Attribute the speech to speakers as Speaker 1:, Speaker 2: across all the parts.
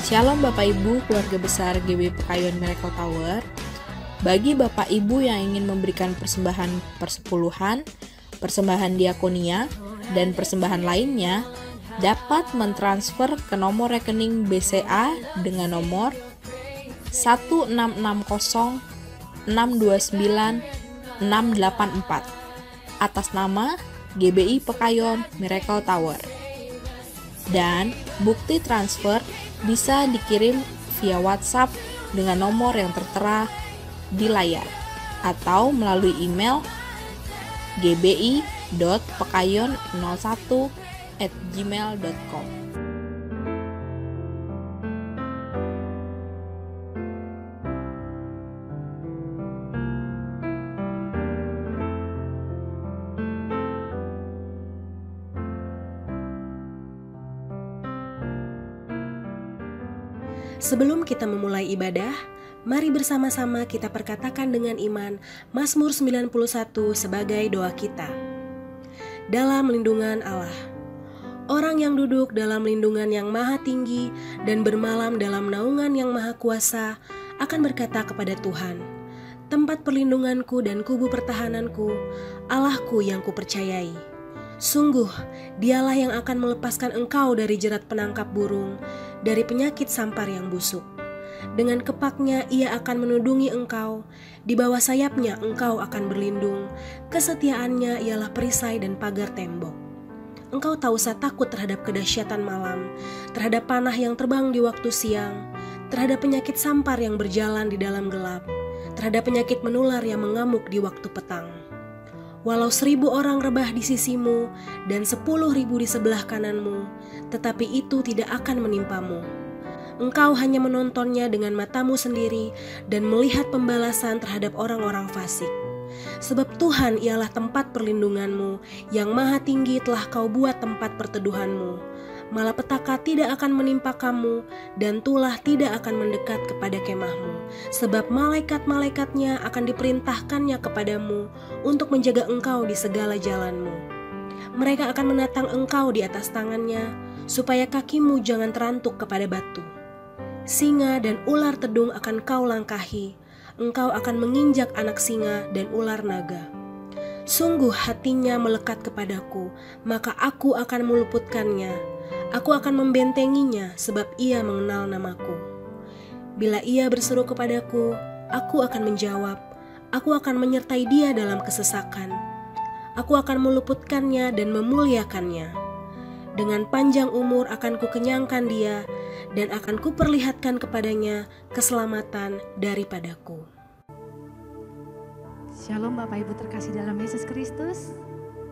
Speaker 1: Shalom Bapak Ibu, keluarga besar GB Pekayon Miracle Tower. Bagi Bapak Ibu yang ingin memberikan persembahan persepuluhan, persembahan diakonia, dan persembahan lainnya, dapat mentransfer ke nomor rekening BCA dengan nomor 1660629 684 atas nama GBI Pekayon Miracle Tower. Dan bukti transfer bisa dikirim via WhatsApp dengan nomor yang tertera di layar atau melalui email gbi.pekayon01@gmail.com.
Speaker 2: Sebelum kita memulai ibadah, mari bersama-sama kita perkatakan dengan iman Mazmur 91 sebagai doa kita. Dalam lindungan Allah. Orang yang duduk dalam lindungan yang maha tinggi dan bermalam dalam naungan yang maha kuasa akan berkata kepada Tuhan, tempat perlindunganku dan kubu pertahananku, Allahku yang kupercayai. Sungguh, dialah yang akan melepaskan engkau dari jerat penangkap burung, dari penyakit sampar yang busuk. Dengan kepaknya ia akan menudungi engkau, di bawah sayapnya engkau akan berlindung, kesetiaannya ialah perisai dan pagar tembok. Engkau tak usah takut terhadap kedahsyatan malam, terhadap panah yang terbang di waktu siang, terhadap penyakit sampar yang berjalan di dalam gelap, terhadap penyakit menular yang mengamuk di waktu petang. Walau 1000 orang rebah di sisimu dan 10.000 di sebelah kananmu, tetapi itu tidak akan menimpamu. Engkau hanya menontonnya dengan matamu sendiri dan melihat pembalasan terhadap orang-orang fasik. Sebab Tuhan ialah tempat perlindunganmu, yang maha tinggi telah kau buat tempat perteduhanmu. Malapetaka tidak akan menimpa kamu, dan tulah tidak akan mendekat kepada kemahmu. Sebab malaikat-malaikatnya akan diperintahkannya kepadamu untuk menjaga engkau di segala jalanmu. Mereka akan menatang engkau di atas tangannya, supaya kakimu jangan terantuk kepada batu. Singa dan ular tedung akan kau langkahi, engkau akan menginjak anak singa dan ular naga. Sungguh hatinya melekat kepadaku, maka aku akan meluputkannya. Aku akan membentenginya sebab ia mengenal namaku. Bila ia berseru kepadaku, aku akan menjawab. Aku akan menyertai dia dalam kesesakan. Aku akan meluputkannya dan memuliakannya. Dengan panjang umur akan kukenyangkan dia dan akan kuperlihatkan kepadanya keselamatan daripadaku.
Speaker 3: Shalom Bapak Ibu terkasih dalam Yesus Kristus.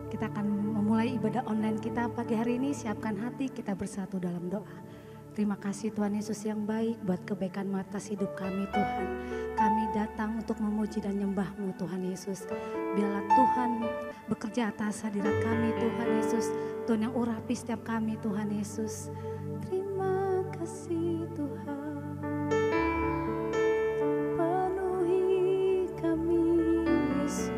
Speaker 3: Kita akan memulai ibadah online kita pagi hari ini. Siapkan hati, kita bersatu dalam doa. Terima kasih Tuhan Yesus yang baik buat kebaikan atas hidup kami Tuhan. Kami datang untuk memuji dan nyembah-Mu Tuhan Yesus. Biarlah Tuhan bekerja atas hadirat kami Tuhan Yesus. Tuhan yang urapi setiap kami Tuhan Yesus. Terima kasih Tuhan. Penuhi kami Yesus.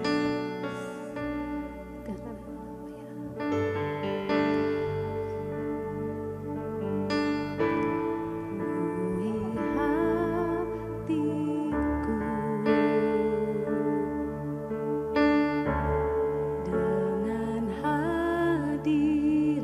Speaker 4: Dengan hadir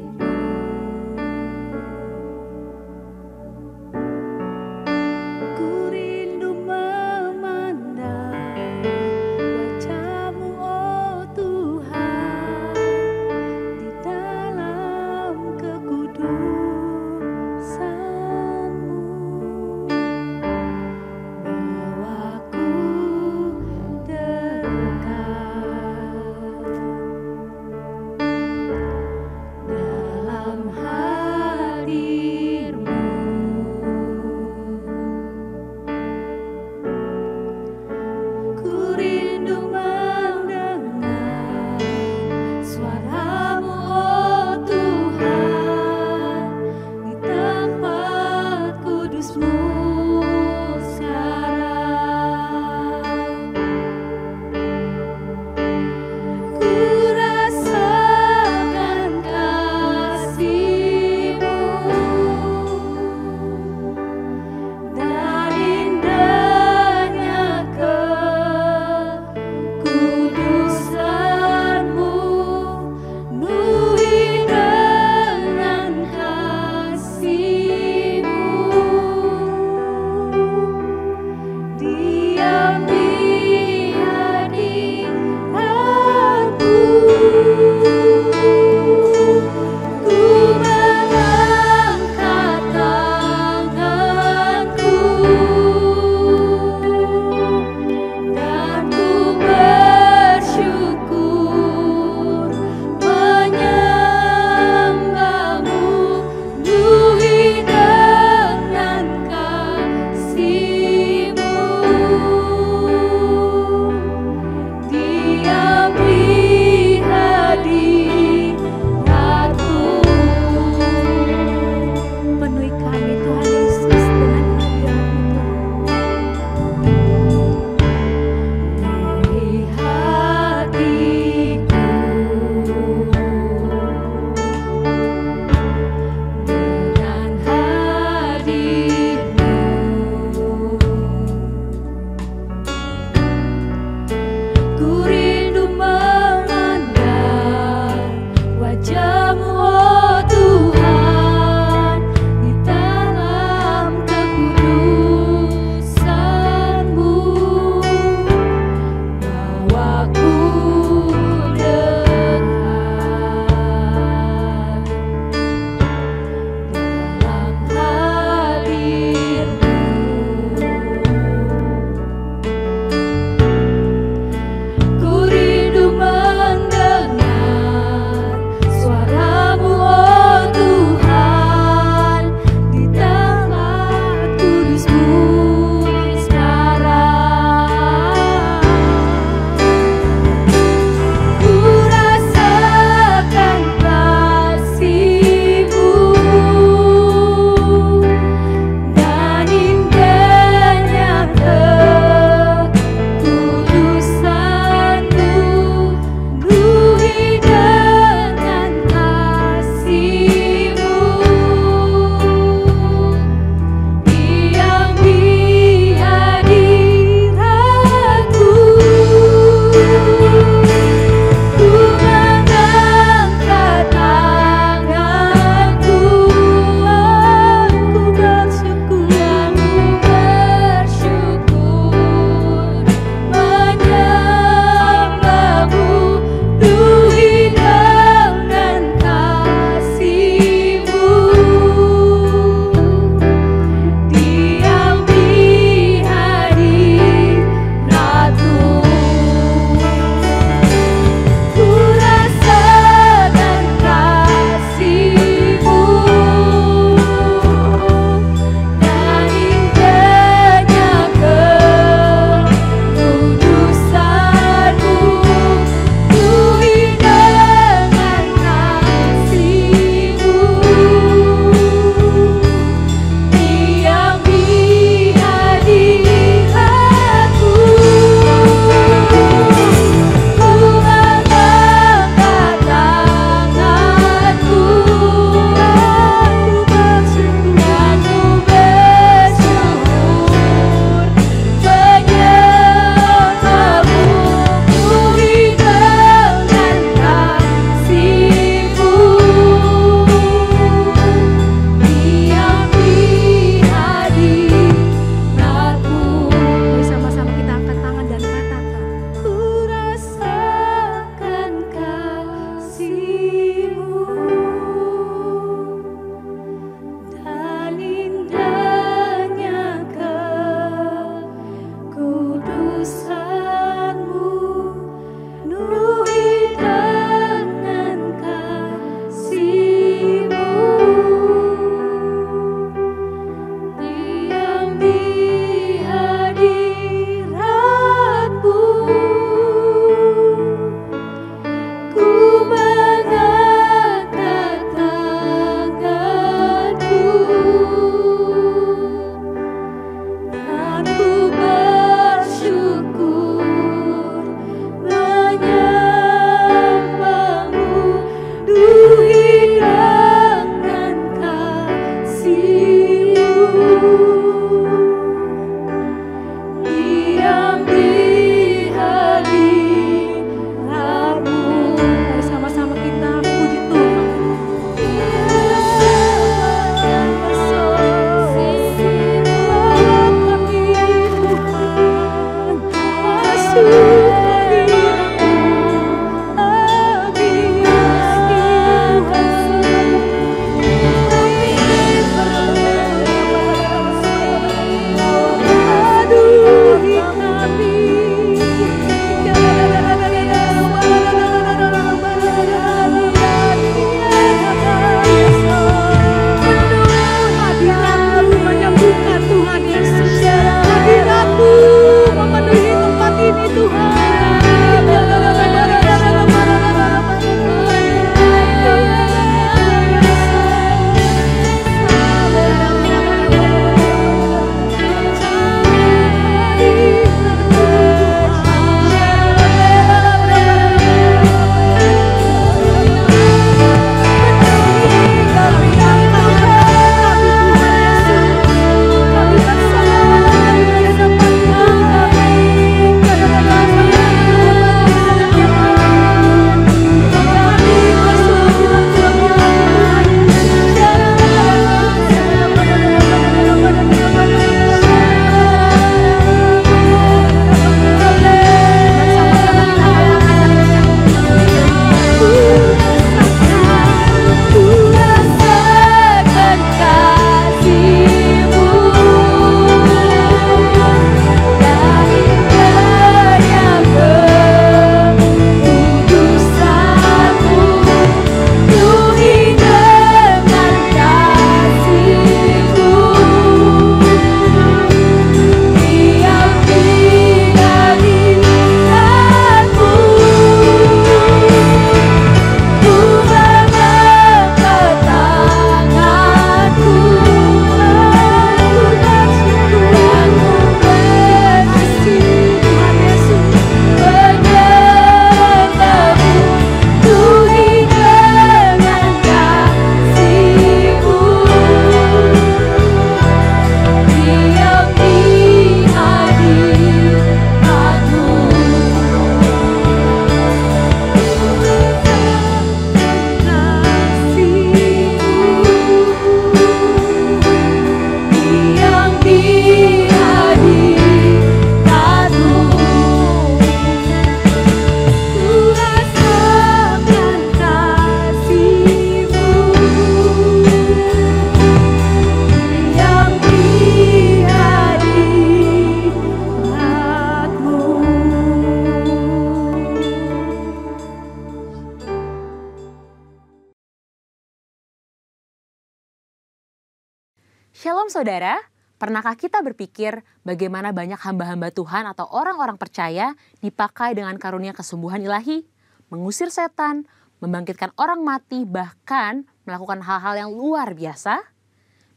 Speaker 4: Shalom saudara, pernahkah kita berpikir bagaimana banyak hamba-hamba Tuhan atau orang-orang percaya dipakai dengan karunia kesembuhan ilahi, mengusir setan, membangkitkan orang mati, bahkan melakukan hal-hal yang luar biasa?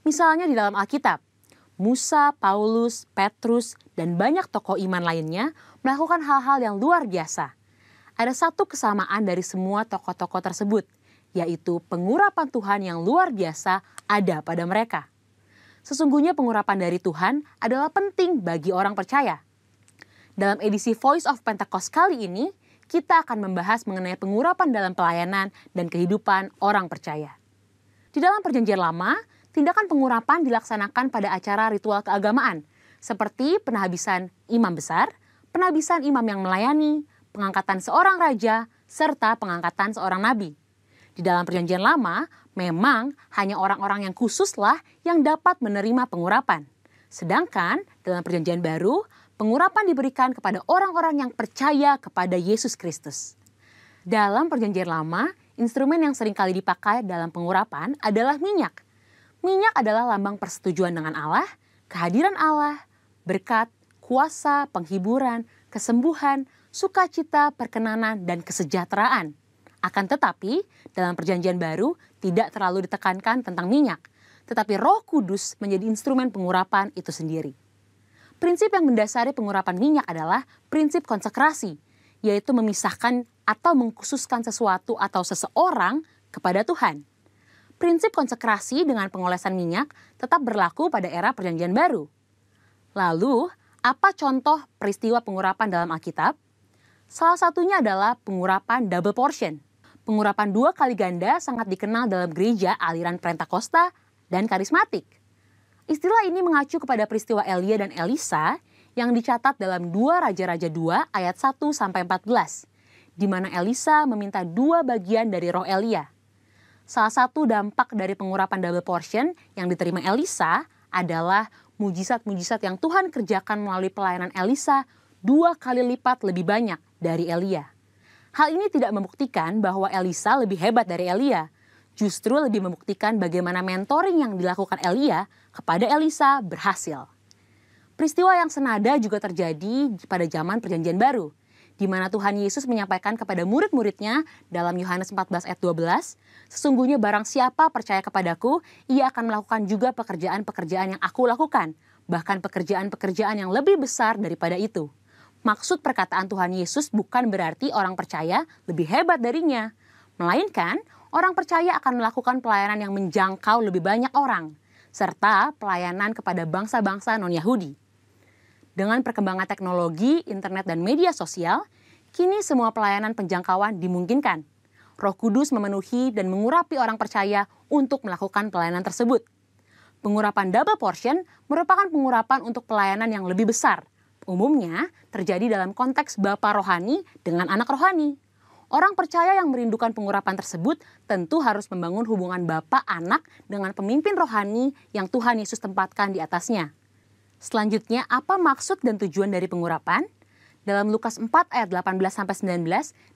Speaker 4: Misalnya di dalam Alkitab, Musa, Paulus, Petrus, dan banyak tokoh iman lainnya melakukan hal-hal yang luar biasa. Ada satu kesamaan dari semua tokoh-tokoh tersebut, yaitu pengurapan Tuhan yang luar biasa ada pada mereka. Sesungguhnya pengurapan dari Tuhan adalah penting bagi orang percaya. Dalam edisi Voice of Pentecost kali ini, kita akan membahas mengenai pengurapan dalam pelayanan dan kehidupan orang percaya. Di dalam Perjanjian Lama, tindakan pengurapan dilaksanakan pada acara ritual keagamaan, seperti penhabisan imam besar, penhabisan imam yang melayani, pengangkatan seorang raja, serta pengangkatan seorang nabi. Di dalam Perjanjian Lama, memang hanya orang-orang yang khususlah yang dapat menerima pengurapan. Sedangkan dalam Perjanjian Baru, pengurapan diberikan kepada orang-orang yang percaya kepada Yesus Kristus. Dalam Perjanjian Lama, instrumen yang sering kali dipakai dalam pengurapan adalah minyak. Minyak adalah lambang persetujuan dengan Allah, kehadiran Allah, berkat, kuasa, penghiburan, kesembuhan, sukacita, perkenanan, dan kesejahteraan. Akan tetapi, dalam Perjanjian Baru tidak terlalu ditekankan tentang minyak, tetapi Roh Kudus menjadi instrumen pengurapan itu sendiri. Prinsip yang mendasari pengurapan minyak adalah prinsip konsekrasi, yaitu memisahkan atau mengkhususkan sesuatu atau seseorang kepada Tuhan. Prinsip konsekrasi dengan pengolesan minyak tetap berlaku pada era Perjanjian Baru. Lalu, apa contoh peristiwa pengurapan dalam Alkitab? Salah satunya adalah pengurapan double portion. Pengurapan 2 kali ganda sangat dikenal dalam gereja aliran Pentakosta dan karismatik. Istilah ini mengacu kepada peristiwa Elia dan Elisa yang dicatat dalam 2 Raja-Raja 2 ayat 1-14, di mana Elisa meminta 2 bagian dari roh Elia. Salah satu dampak dari pengurapan double portion yang diterima Elisa adalah mujizat-mujizat yang Tuhan kerjakan melalui pelayanan Elisa 2 kali lipat lebih banyak dari Elia. Hal ini tidak membuktikan bahwa Elisa lebih hebat dari Elia, justru lebih membuktikan bagaimana mentoring yang dilakukan Elia kepada Elisa berhasil. Peristiwa yang senada juga terjadi pada zaman Perjanjian Baru, di mana Tuhan Yesus menyampaikan kepada murid-muridnya dalam Yohanes 14 ayat 12, "Sesungguhnya barang siapa percaya kepadaku, ia akan melakukan juga pekerjaan-pekerjaan yang aku lakukan, bahkan pekerjaan-pekerjaan yang lebih besar daripada itu." Maksud perkataan Tuhan Yesus bukan berarti orang percaya lebih hebat darinya, melainkan orang percaya akan melakukan pelayanan yang menjangkau lebih banyak orang, serta pelayanan kepada bangsa-bangsa non-Yahudi. Dengan perkembangan teknologi, internet, dan media sosial, kini semua pelayanan penjangkauan dimungkinkan. Roh Kudus memenuhi dan mengurapi orang percaya untuk melakukan pelayanan tersebut. Pengurapan double portion merupakan pengurapan untuk pelayanan yang lebih besar. Umumnya terjadi dalam konteks bapa rohani dengan anak rohani. Orang percaya yang merindukan pengurapan tersebut tentu harus membangun hubungan bapa anak dengan pemimpin rohani yang Tuhan Yesus tempatkan di atasnya. Selanjutnya, apa maksud dan tujuan dari pengurapan? Dalam Lukas 4 ayat 18-19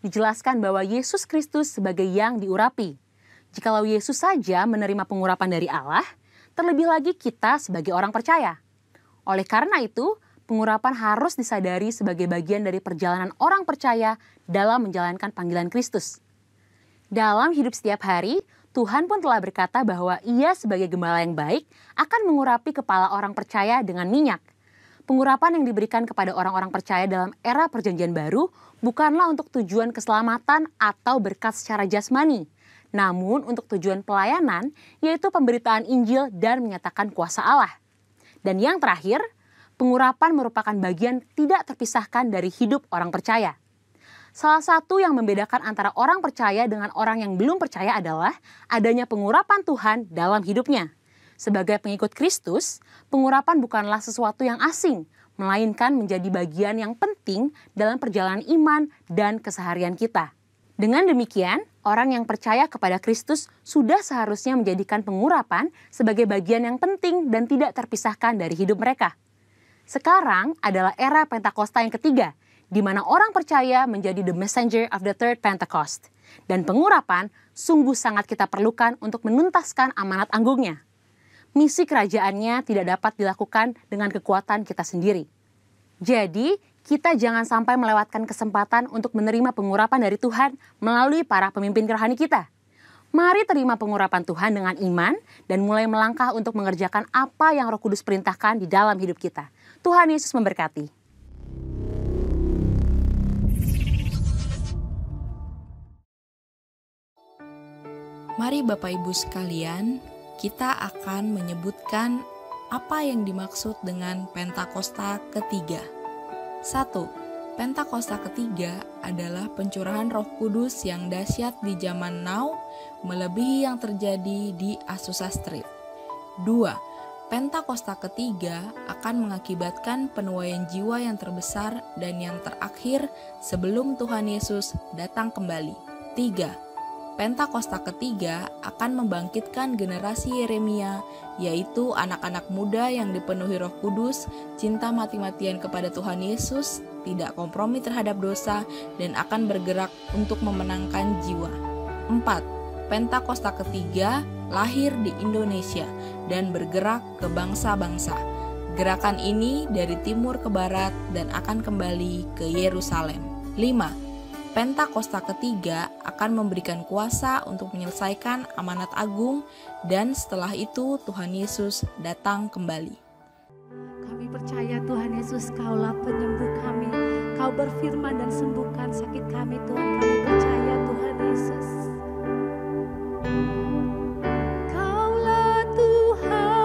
Speaker 4: dijelaskan bahwa Yesus Kristus sebagai yang diurapi. Jikalau Yesus saja menerima pengurapan dari Allah, terlebih lagi kita sebagai orang percaya. Oleh karena itu, pengurapan harus disadari sebagai bagian dari perjalanan orang percaya dalam menjalankan panggilan Kristus. Dalam hidup setiap hari, Tuhan pun telah berkata bahwa Ia sebagai gembala yang baik akan mengurapi kepala orang percaya dengan minyak. Pengurapan yang diberikan kepada orang-orang percaya dalam era Perjanjian Baru bukanlah untuk tujuan keselamatan atau berkat secara jasmani, namun untuk tujuan pelayanan, yaitu pemberitaan Injil dan menyatakan kuasa Allah. Dan yang terakhir, pengurapan merupakan bagian tidak terpisahkan dari hidup orang percaya. Salah satu yang membedakan antara orang percaya dengan orang yang belum percaya adalah adanya pengurapan Tuhan dalam hidupnya. Sebagai pengikut Kristus, pengurapan bukanlah sesuatu yang asing, melainkan menjadi bagian yang penting dalam perjalanan iman dan keseharian kita. Dengan demikian, orang yang percaya kepada Kristus sudah seharusnya menjadikan pengurapan sebagai bagian yang penting dan tidak terpisahkan dari hidup mereka. Sekarang adalah era Pentakosta yang ketiga, di mana orang percaya menjadi the messenger of the third Pentecost. Dan pengurapan sungguh sangat kita perlukan untuk menuntaskan amanat anggungnya. misi kerajaannya tidak dapat dilakukan dengan kekuatan kita sendiri. Jadi, kita jangan sampai melewatkan kesempatan untuk menerima pengurapan dari Tuhan melalui para pemimpin rohani kita. Mari terima pengurapan Tuhan dengan iman dan mulai melangkah untuk mengerjakan apa yang Roh Kudus perintahkan di dalam hidup kita. Tuhan Yesus memberkati.
Speaker 1: Mari Bapak Ibu sekalian, kita akan menyebutkan apa yang dimaksud dengan Pentakosta ketiga. 1. Pentakosta ketiga adalah pencurahan Roh Kudus yang dahsyat di zaman now, melebihi yang terjadi di Azusa Street. 2. Pentakosta ketiga akan mengakibatkan penuaian jiwa yang terbesar dan yang terakhir sebelum Tuhan Yesus datang kembali. 3. Pentakosta ketiga akan membangkitkan generasi Yeremia, yaitu anak-anak muda yang dipenuhi Roh Kudus, cinta mati-matian kepada Tuhan Yesus, tidak kompromi terhadap dosa, dan akan bergerak untuk memenangkan jiwa. 4. Pentakosta ketiga lahir di Indonesia dan bergerak ke bangsa-bangsa. Gerakan ini dari timur ke barat dan akan kembali ke Yerusalem. 5. Pentakosta ketiga akan memberikan kuasa untuk menyelesaikan amanat agung dan setelah itu Tuhan Yesus datang kembali.
Speaker 3: Kami percaya Tuhan Yesus, Kaulah penyembuh kami. Kau berfirman dan sembuhkan sakit kami Tuhan. Kami percaya Tuhan Yesus. Kaulah Tuhan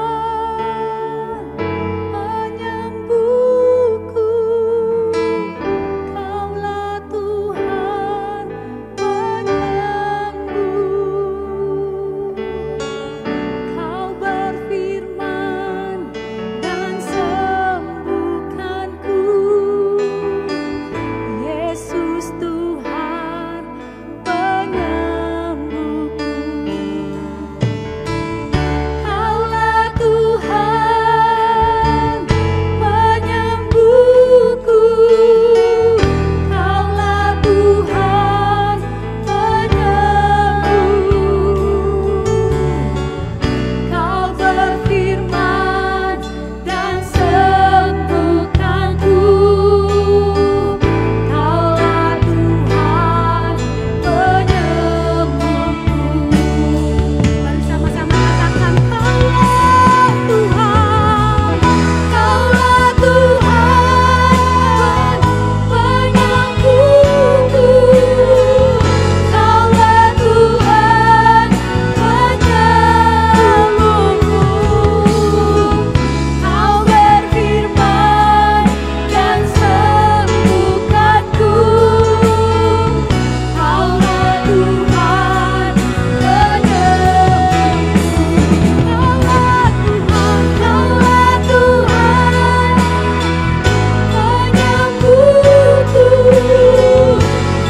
Speaker 3: penyembuhku. Kaulah Tuhan penyembuh. Kau berfirman dan sembuhkanku. Yesus Tuhan penyembuhku. Kaulah Tuhan penyembuhku. Kaulah Tuhan penyembuh. Kau berfirman dan sembuhkanku. Kaulah Tuhan penyembuhku. Mari sama-sama katakan, Kaulah Tuhan, Kaulah Tuhan penyembuhku. Kaulah Tuhan penyembuhku. Kau berfirman dan sembuhkanku. Kaulah Tuhan penyembuhku. Kaulah Tuhan, Kaulah Tuhan penyembuhku.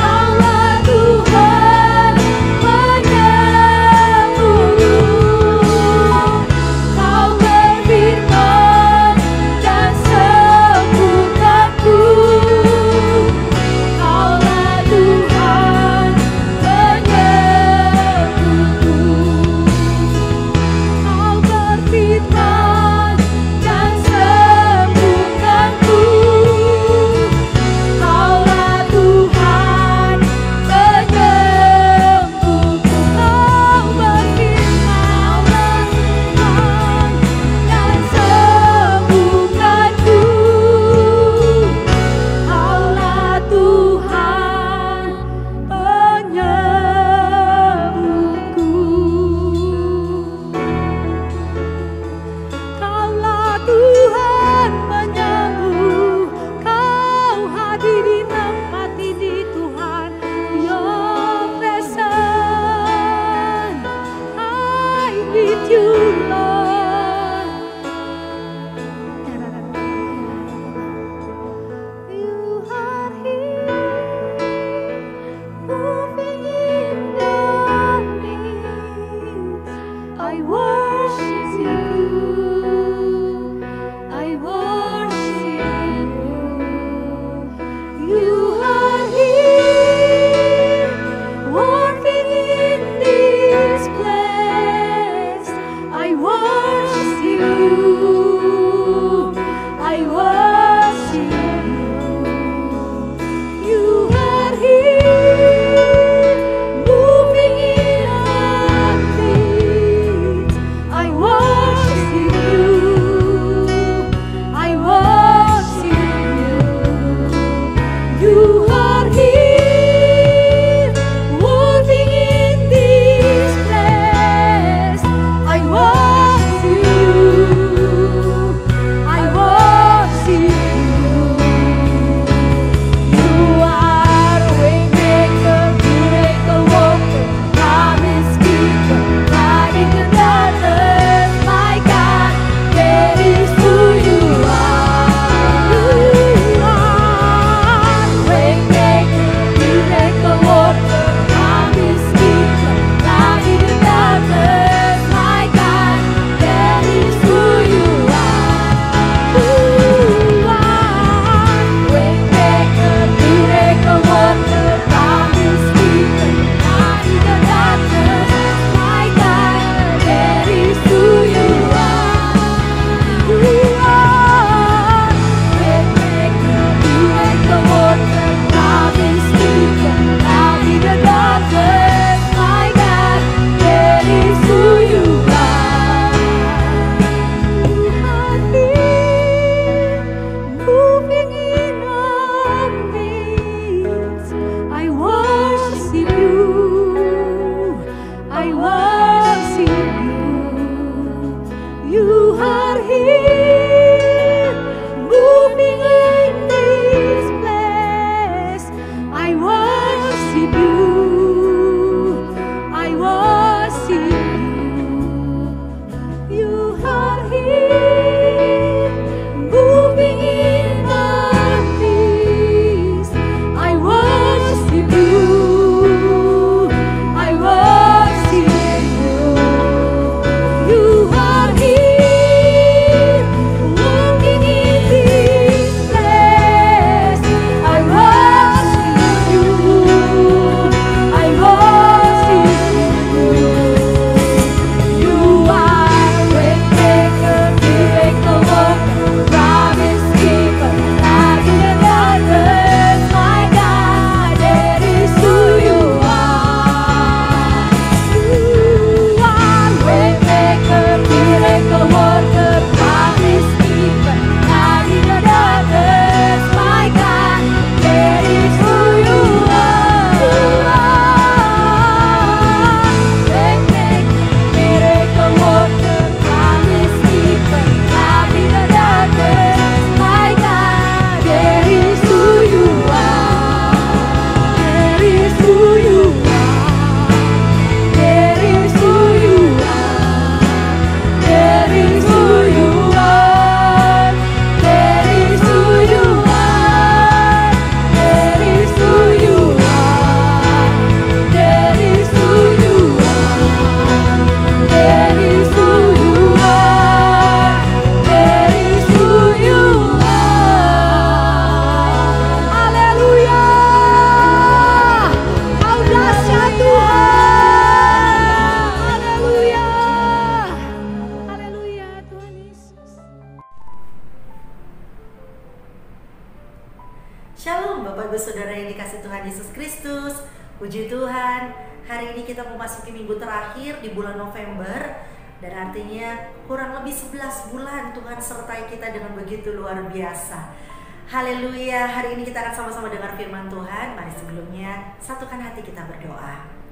Speaker 3: Kaulah Tuhan penyembuh. Kau berfirman dan sembuhkanku. Kaulah Tuhan penyembuhku. Kau berfirman dan sembuhkanku. Kaulah Tuhan penyembuhku. Kau berfirman dan sembuhkanku. Kaulah Tuhan penyembuhku. Kaulah Tuhan penyembuh. Kau hadir di tempat ini Tuhan. Your presence, I need you Lord. You are here, moving in the midst. I worship you. I worship you. You are here, working in this place. I worship
Speaker 5: Shalom Bapak Ibu Saudara yang dikasih Tuhan Yesus Kristus. Puji Tuhan, hari ini kita memasuki minggu terakhir di bulan November. Dan artinya kurang lebih 11 bulan Tuhan sertai kita dengan begitu luar biasa. Haleluya, hari ini kita akan sama-sama dengar firman Tuhan. Mari sebelumnya satukan hati kita berdoa.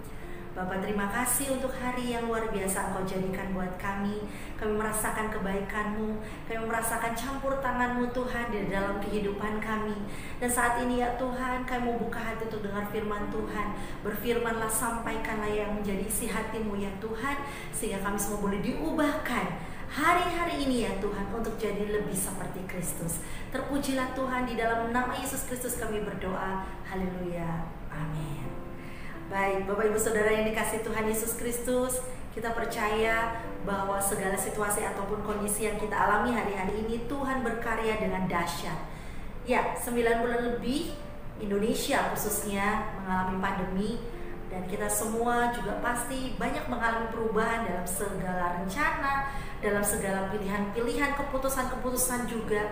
Speaker 5: Bapak, terima kasih untuk hari yang luar biasa Engkau jadikan buat kami. Kami merasakan kebaikan-Mu, kami merasakan campur tangan-Mu Tuhan di dalam kehidupan kami. Dan saat ini ya Tuhan, kami mau buka hati untuk dengar firman Tuhan. Berfirmanlah, sampaikanlah yang menjadi isi hati-Mu ya Tuhan, sehingga kami semua boleh diubahkan hari-hari ini ya Tuhan untuk jadi lebih seperti Kristus. Terpujilah Tuhan, di dalam nama Yesus Kristus kami berdoa. Haleluya, amin. Baik, Bapak Ibu Saudara yang dikasih Tuhan Yesus Kristus, kita percaya bahwa segala situasi ataupun kondisi yang kita alami hari-hari ini Tuhan berkarya dengan dahsyat. Ya, 9 bulan lebih Indonesia khususnya mengalami pandemi, dan kita semua juga pasti banyak mengalami perubahan dalam segala rencana, dalam segala pilihan-pilihan, keputusan-keputusan juga.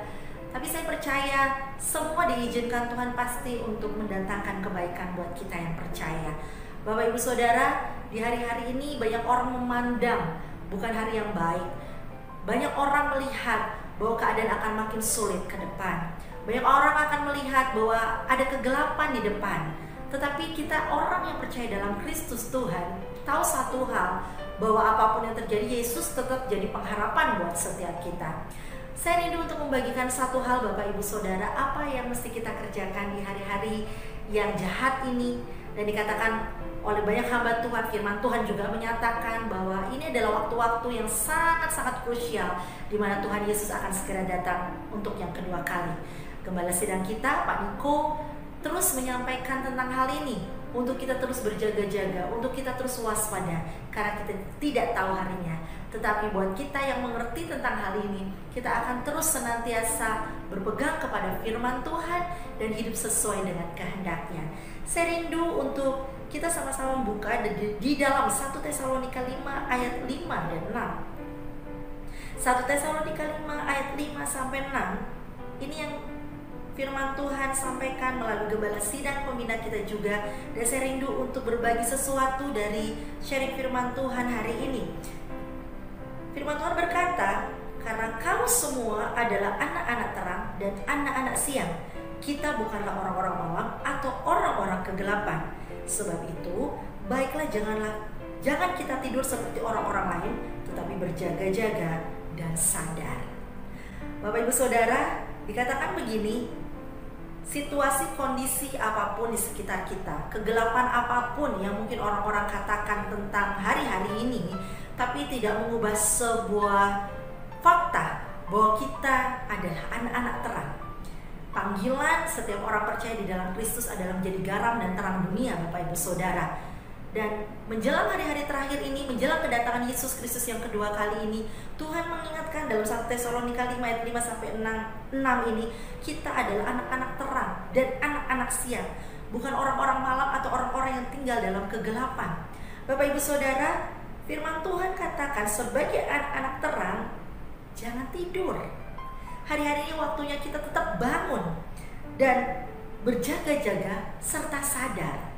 Speaker 5: Tapi saya percaya semua diizinkan Tuhan pasti untuk mendatangkan kebaikan buat kita yang percaya. Bapak Ibu Saudara, di hari-hari ini banyak orang memandang bukan hari yang baik. Banyak orang melihat bahwa keadaan akan makin sulit ke depan. Banyak orang akan melihat bahwa ada kegelapan di depan. Tetapi kita orang yang percaya dalam Kristus Tuhan tahu satu hal, bahwa apapun yang terjadi Yesus tetap jadi pengharapan buat setiap kita. Saya rindu untuk membagikan satu hal Bapak Ibu Saudara, apa yang mesti kita kerjakan di hari-hari yang jahat ini. Dan dikatakan oleh banyak hamba Tuhan, firman Tuhan juga menyatakan bahwa ini adalah waktu-waktu yang sangat-sangat krusial, di mana Tuhan Yesus akan segera datang untuk yang kedua kali. Gembala sidang kita, Pak Niko, terus menyampaikan tentang hal ini, untuk kita terus berjaga-jaga, untuk kita terus waspada, karena kita tidak tahu harinya. Tetapi buat kita yang mengerti tentang hal ini, kita akan terus senantiasa berpegang kepada firman Tuhan dan hidup sesuai dengan kehendaknya. Saya rindu untuk kita sama-sama membuka di dalam 1 Tesalonika 5 ayat 5 dan 6. 1 Tesalonika 5 ayat 5 sampai 6. Ini yang firman Tuhan sampaikan melalui gembala sidang pembina kita juga. Dan saya rindu untuk berbagi sesuatu dari sharing firman Tuhan hari ini. Firman Tuhan berkata, karena kamu semua adalah anak-anak terang dan anak-anak siang. Kita bukanlah orang-orang malam atau orang-orang kegelapan. Sebab itu, baiklah jangan kita tidur seperti orang-orang lain, tetapi berjaga-jaga dan sadar. Bapak Ibu Saudara, dikatakan begini, situasi kondisi apapun di sekitar kita, kegelapan apapun yang mungkin orang-orang katakan tentang hari-hari ini, tapi tidak mengubah sebuah fakta bahwa kita adalah anak-anak terang. Panggilan setiap orang percaya di dalam Kristus adalah menjadi garam dan terang dunia, Bapak Ibu Saudara. Dan menjelang hari-hari terakhir ini, menjelang kedatangan Yesus Kristus yang kedua kali ini, Tuhan mengingatkan dalam 1 Tesalonika 5 ayat 5 sampai 6 ini, kita adalah anak-anak terang dan anak-anak siang, bukan orang-orang malam atau orang-orang yang tinggal dalam kegelapan. Bapak Ibu Saudara, firman Tuhan katakan sebagai anak-anak terang, jangan tidur. Hari-hari ini waktunya kita tetap bangun dan berjaga-jaga serta sadar.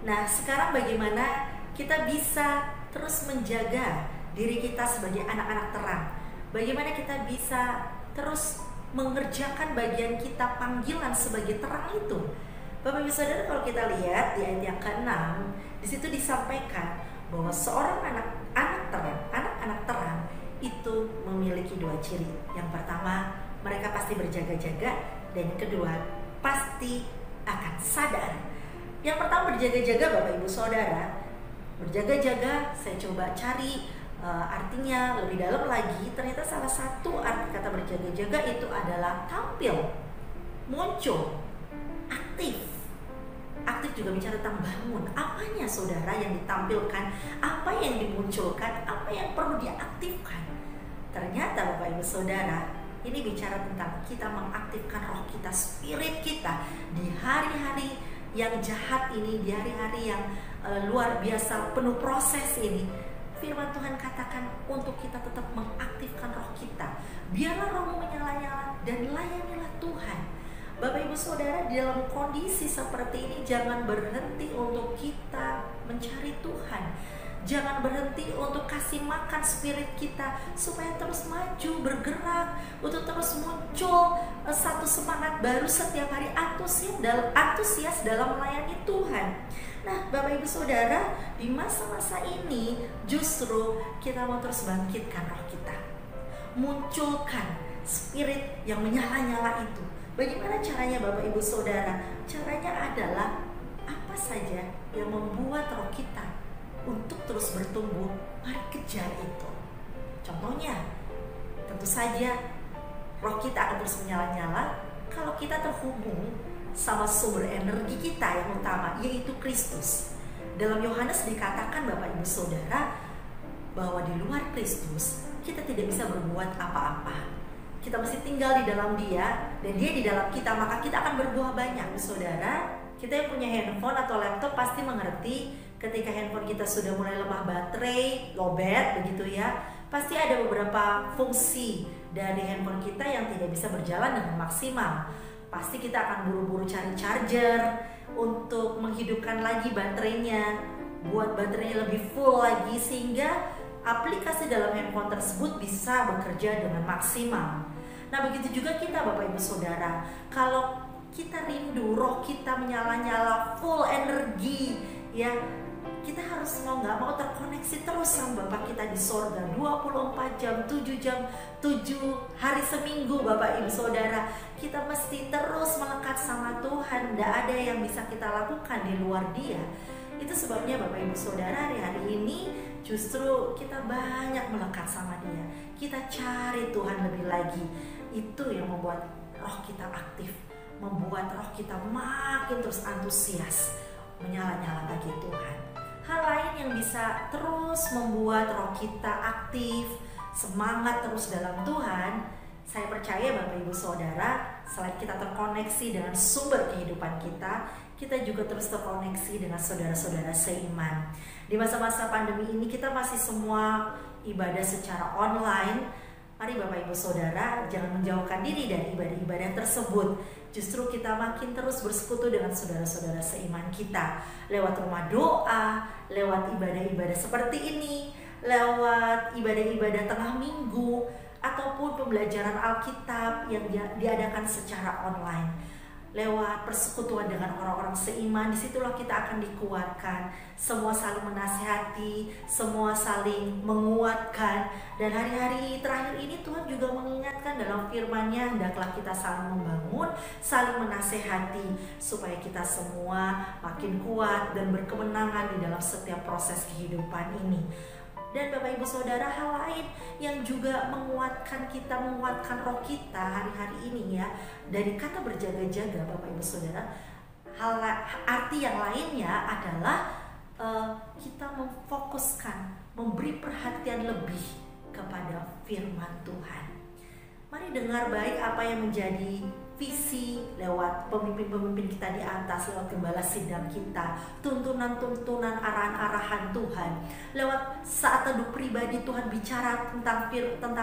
Speaker 5: Nah, sekarang bagaimana kita bisa terus menjaga diri kita sebagai anak-anak terang? Bagaimana kita bisa terus mengerjakan bagian kita panggilan sebagai terang itu? Bapak Ibu Saudara, kalau kita lihat di ayat yang ke-6, di situ disampaikan bahwa seorang anak-anak terang itu memiliki 2 ciri. Yang pertama, mereka pasti berjaga-jaga, dan yang kedua, pasti akan sadar. Yang pertama, berjaga-jaga Bapak Ibu Saudara. Berjaga-jaga, saya coba cari artinya lebih dalam lagi. Ternyata salah satu arti kata berjaga-jaga itu adalah tampil, muncul, aktif. Aktif juga bicara tentang bangun. Apanya saudara yang ditampilkan, apa yang dimunculkan, apa yang perlu diaktifkan. Ternyata Bapak Ibu Saudara, ini bicara tentang kita mengaktifkan roh kita, spirit kita di hari-hari yang jahat ini, di hari-hari yang luar biasa penuh proses ini. Firman Tuhan katakan untuk kita tetap mengaktifkan roh kita. Biarlah rohmu menyala-nyala dan layanilah Tuhan. Bapak Ibu Saudara, di dalam kondisi seperti ini jangan berhenti untuk kita mencari Tuhan. Jangan berhenti untuk kasih makan spirit kita supaya terus maju, bergerak, untuk terus muncul satu semangat baru setiap hari, antusias dalam melayani Tuhan. Nah, Bapak Ibu Saudara, di masa-masa ini justru kita mau terus bangkitkan roh kita. Munculkan spirit yang menyala-nyala itu. Bagaimana caranya Bapak Ibu Saudara? Caranya adalah apa saja yang membuat roh kita untuk terus bertumbuh, mari kejar itu. Contohnya, tentu saja roh kita akan terus menyala-nyala kalau kita terhubung sama sumber energi kita yang utama, yaitu Kristus. Dalam Yohanes dikatakan Bapak Ibu Saudara bahwa di luar Kristus kita tidak bisa berbuat apa-apa. Kita mesti tinggal di dalam Dia dan Dia di dalam kita, maka kita akan berbuah banyak. Saudara, kita yang punya handphone atau laptop pasti mengerti ketika handphone kita sudah mulai lemah baterai, lowbat begitu ya, pasti ada beberapa fungsi dari handphone kita yang tidak bisa berjalan dengan maksimal. Pasti kita akan buru-buru cari charger untuk menghidupkan lagi baterainya, buat baterainya lebih full lagi sehingga aplikasi dalam handphone tersebut bisa bekerja dengan maksimal. Nah, begitu juga kita Bapak Ibu Saudara, kalau kita rindu roh kita menyala-nyala full energi ya, kita harus mau nggak mau terkoneksi terus sama Bapak kita di sorga 24 jam, 7 jam, 7 hari seminggu. Bapak Ibu Saudara, kita mesti terus melekat sama Tuhan. Tidak ada yang bisa kita lakukan di luar Dia. Itu sebabnya Bapak Ibu Saudara, hari ini justru kita banyak melekat sama Dia. Kita cari Tuhan lebih lagi. Itu yang membuat roh kita aktif, membuat roh kita makin terus antusias, menyala-nyala bagi Tuhan. Hal lain yang bisa terus membuat roh kita aktif, semangat terus dalam Tuhan, saya percaya Bapak Ibu Saudara, selain kita terkoneksi dengan sumber kehidupan kita juga terus terkoneksi dengan saudara-saudara seiman. Di masa-masa pandemi ini kita masih semua ibadah secara online. Mari Bapak Ibu Saudara, jangan menjauhkan diri dari ibadah-ibadah tersebut. Justru kita makin terus bersekutu dengan saudara-saudara seiman kita lewat rumah doa, lewat ibadah-ibadah seperti ini, lewat ibadah-ibadah tengah minggu, ataupun pembelajaran Alkitab yang diadakan secara online. Lewat persekutuan dengan orang-orang seiman, disitulah kita akan dikuatkan. Semua saling menasihati, semua saling menguatkan. Dan hari-hari terakhir ini Tuhan juga mengingatkan dalam firman-Nya, hendaklah kita saling membangun, saling menasihati, supaya kita semua makin kuat dan berkemenangan di dalam setiap proses kehidupan ini. Dan Bapak Ibu Saudara, hal lain yang juga menguatkan kita, menguatkan roh kita hari-hari ini ya, dari kata berjaga-jaga Bapak Ibu Saudara, arti yang lainnya adalah kita memfokuskan, memberi perhatian lebih kepada firman Tuhan. Mari dengar baik apa yang menjadi visi lewat pemimpin-pemimpin kita di atas, lewat gembala sidang kita, tuntunan-tuntunan, arahan-arahan Tuhan, lewat saat teduh pribadi Tuhan bicara tentang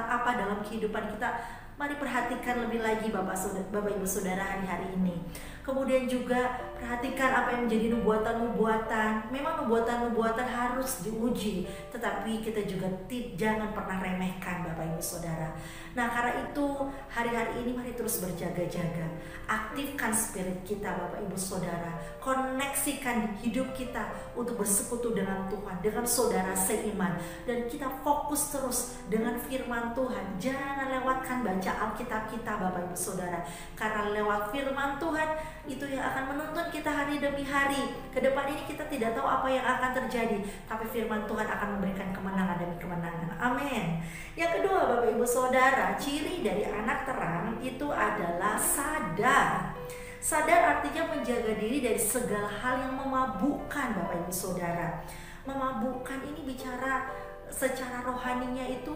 Speaker 5: apa dalam kehidupan kita. Mari perhatikan lebih lagi Bapak Ibu Saudara hari-hari ini. Kemudian juga perhatikan apa yang menjadi nubuatan-nubuatan. Memang nubuatan-nubuatan harus diuji, tetapi kita juga jangan pernah remehkan Bapak Ibu Saudara. Nah, karena itu hari-hari ini mari terus berjaga-jaga. Aktifkan spirit kita Bapak Ibu Saudara. Koneksikan hidup kita untuk bersekutu dengan Tuhan, dengan saudara seiman. Dan kita fokus terus dengan firman Tuhan. Jangan lewatkan baca Alkitab kita Bapak Ibu Saudara. Karena lewat firman Tuhan itu yang akan menuntun kita hari demi hari. Ke depan ini kita tidak tahu apa yang akan terjadi, tapi firman Tuhan akan memberikan kemenangan demi kemenangan. Amin. Yang kedua Bapak Ibu Saudara, ciri dari anak terang itu adalah sadar. Sadar artinya menjaga diri dari segala hal yang memabukkan Bapak Ibu Saudara. Memabukkan ini bicara secara rohaninya itu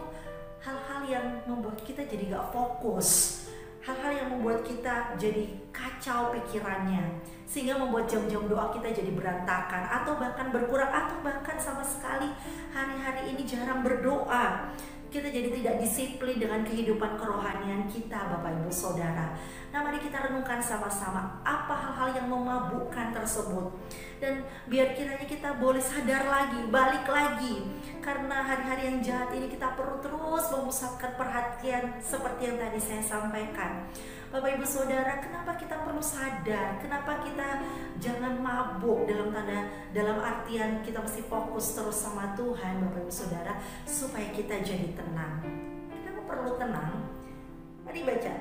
Speaker 5: hal-hal yang membuat kita jadi gak fokus, hal-hal yang membuat kita jadi kacau pikirannya, sehingga membuat jam-jam doa kita jadi berantakan, atau bahkan berkurang, atau bahkan sama sekali hari-hari ini jarang berdoa. Kita jadi tidak disiplin dengan kehidupan kerohanian kita, Bapak Ibu Saudara. Nah, mari kita renungkan sama-sama apa hal-hal yang memabukkan tersebut. Dan biar kiranya kita boleh sadar lagi, balik lagi. Karena hari-hari yang jahat ini kita perlu terus memusatkan perhatian seperti yang tadi saya sampaikan. Bapak Ibu Saudara, kenapa kita perlu sadar? Kenapa kita jangan mabuk dalam artian kita mesti fokus terus sama Tuhan, Bapak Ibu Saudara, supaya kita jadi tenang. Kenapa perlu tenang? Mari baca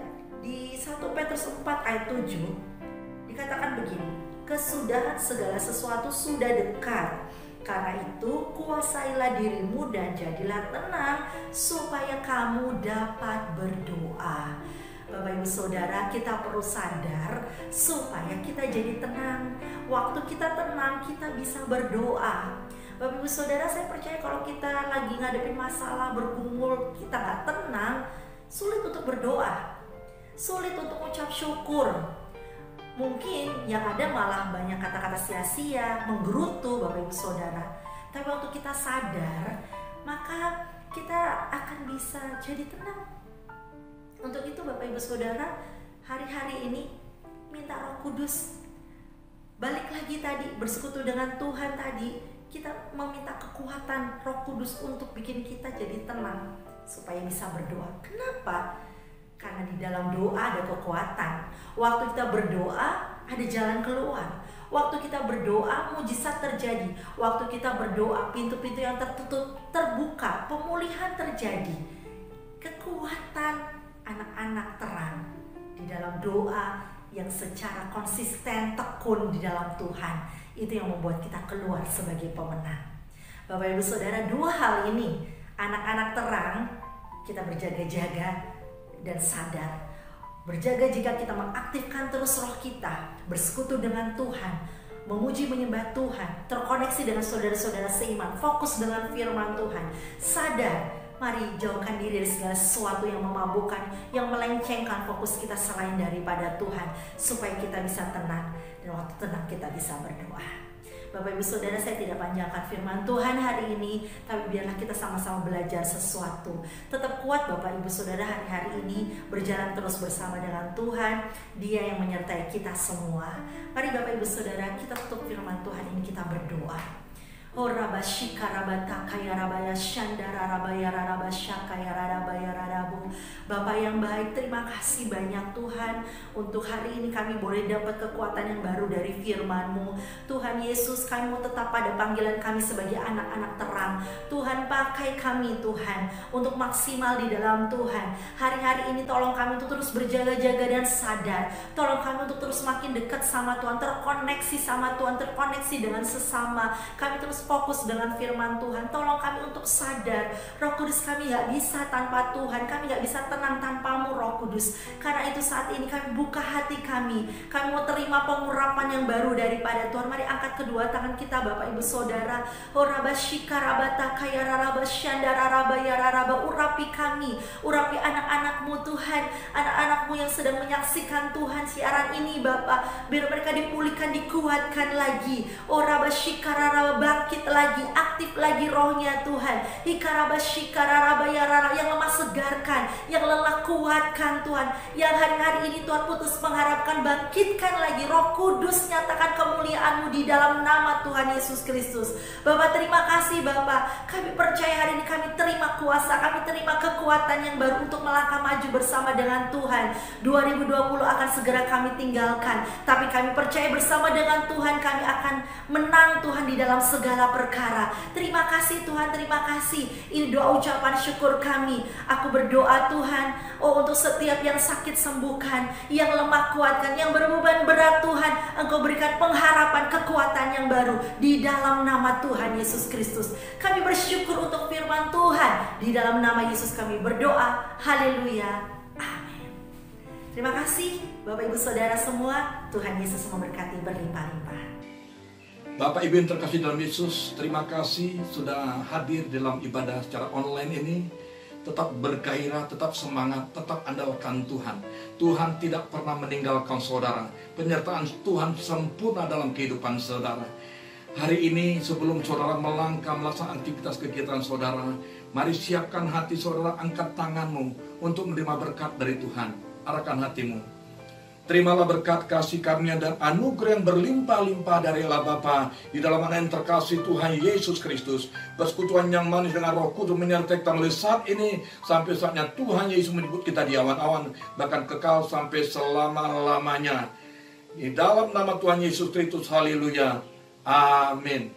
Speaker 5: di 1 Petrus 4 ayat 7 dikatakan begini, kesudahan segala sesuatu sudah dekat. Karena itu kuasailah dirimu dan jadilah tenang supaya kamu dapat berdoa. Bapak Ibu Saudara, kita perlu sadar supaya kita jadi tenang. Waktu kita tenang, kita bisa berdoa. Bapak Ibu Saudara, saya percaya kalau kita lagi ngadepin masalah, bergumul, kita nggak tenang, sulit untuk berdoa, sulit untuk ucap syukur. Mungkin yang ada malah banyak kata-kata sia-sia, menggerutu, Bapak Ibu Saudara. Tapi waktu kita sadar, maka kita akan bisa jadi tenang. Untuk itu Bapak Ibu Saudara, hari-hari ini minta Roh Kudus. Balik lagi tadi, bersekutu dengan Tuhan tadi, kita meminta kekuatan Roh Kudus untuk bikin kita jadi tenang, supaya bisa berdoa. Kenapa? Karena di dalam doa ada kekuatan. Waktu kita berdoa, ada jalan keluar. Waktu kita berdoa, mujizat terjadi. Waktu kita berdoa, pintu-pintu yang tertutup terbuka, pemulihan terjadi. Kekuatan anak-anak terang di dalam doa yang secara konsisten, tekun di dalam Tuhan, itu yang membuat kita keluar sebagai pemenang. Bapak Ibu Saudara, dua hal ini, anak-anak terang, kita berjaga-jaga dan sadar. Berjaga jika kita mengaktifkan terus roh kita, bersekutu dengan Tuhan, memuji menyembah Tuhan, terkoneksi dengan saudara-saudara seiman, fokus dengan firman Tuhan, sadar. Mari jauhkan diri dari segala sesuatu yang memabukkan, yang melencengkan fokus kita selain daripada Tuhan, supaya kita bisa tenang, dan waktu tenang kita bisa berdoa. Bapak Ibu Saudara, saya tidak panjangkan firman Tuhan hari ini, tapi biarlah kita sama-sama belajar sesuatu. Tetap kuat Bapak Ibu Saudara, hari-hari ini berjalan terus bersama dengan Tuhan. Dia yang menyertai kita semua. Mari Bapak Ibu Saudara, kita tutup firman Tuhan ini, kita berdoa. Oh rabashika rabata kaya rabaya shandara rabaya rabashaka ya rabaya rabu. Bapak yang baik, terima kasih banyak Tuhan untuk hari ini kami boleh dapat kekuatan yang baru dari firman-Mu. Tuhan Yesus, kami mau tetap pada panggilan kami sebagai anak-anak terang. Tuhan, pakai kami Tuhan untuk maksimal di dalam Tuhan. Hari-hari ini tolong kami untuk terus berjaga-jaga dan sadar. Tolong kami untuk terus makin dekat sama Tuhan, terkoneksi sama Tuhan, terkoneksi dengan sesama. Kami terus fokus dengan firman Tuhan. Tolong kami untuk sadar, Roh Kudus, kami gak bisa tanpa Tuhan. Kami gak bisa tenang tanpa-Mu Roh Kudus. Karena itu saat ini kami buka hati kami. Kami mau terima pengurapan yang baru daripada Tuhan. Mari angkat kedua tangan kita Bapak Ibu Saudara. Urapi kami, urapi anak-anak-Mu Tuhan, anak-anak-Mu yang sedang menyaksikan Tuhan siaran ini Bapak. Biar mereka dipulihkan, dikuatkan lagi. Bangkit lagi, aktif lagi rohnya Tuhan. Yang lemah segarkan, yang lelah kuatkan Tuhan. Yang hari-hari ini Tuhan putus mengharapkan, bangkitkan lagi. Roh Kudus, nyatakan kemuliaan-Mu di dalam nama Tuhan Yesus Kristus. Bapak, terima kasih Bapak. Kami percaya hari ini kami terima kuasa, kami terima kekuatan yang baru untuk melangkah maju bersama dengan Tuhan. 2020 akan segera kami tinggalkan, tapi kami percaya bersama dengan Tuhan kami akan menang Tuhan di dalam segala perkara. Terima kasih Tuhan, terima kasih. Ini doa ucapan syukur kami. Aku berdoa Tuhan, untuk setiap yang sakit sembuhkan, yang lemah kuatkan, yang berbeban berat Tuhan, Engkau berikan pengharapan, kekuatan yang baru di dalam nama Tuhan Yesus Kristus. Kami bersyukur untuk firman Tuhan. Di dalam nama Yesus kami berdoa. Haleluya. Amin. Terima kasih Bapak Ibu Saudara semua. Tuhan Yesus memberkati berlimpah-limpah.
Speaker 6: Bapak Ibu yang terkasih dalam Yesus, terima kasih sudah hadir dalam ibadah secara online ini. Tetap bergairah, tetap semangat, tetap andalkan Tuhan. Tuhan tidak pernah meninggalkan saudara. Penyertaan Tuhan sempurna dalam kehidupan saudara. Hari ini sebelum saudara melangkah melaksanakan aktivitas kegiatan saudara, mari siapkan hati saudara, angkat tanganmu untuk menerima berkat dari Tuhan. Arahkan hatimu. Terimalah berkat, kasih karunia dan anugerah yang berlimpah-limpah dari Allah Bapa di dalam anak yang terkasih Tuhan Yesus Kristus. Persekutuan yang manis dengan Roh Kudus menyertai kita mulai saat ini sampai saatnya Tuhan Yesus menyebut kita di awan-awan, bahkan kekal sampai selama-lamanya. Di dalam nama Tuhan Yesus Kristus, haleluya. Amin.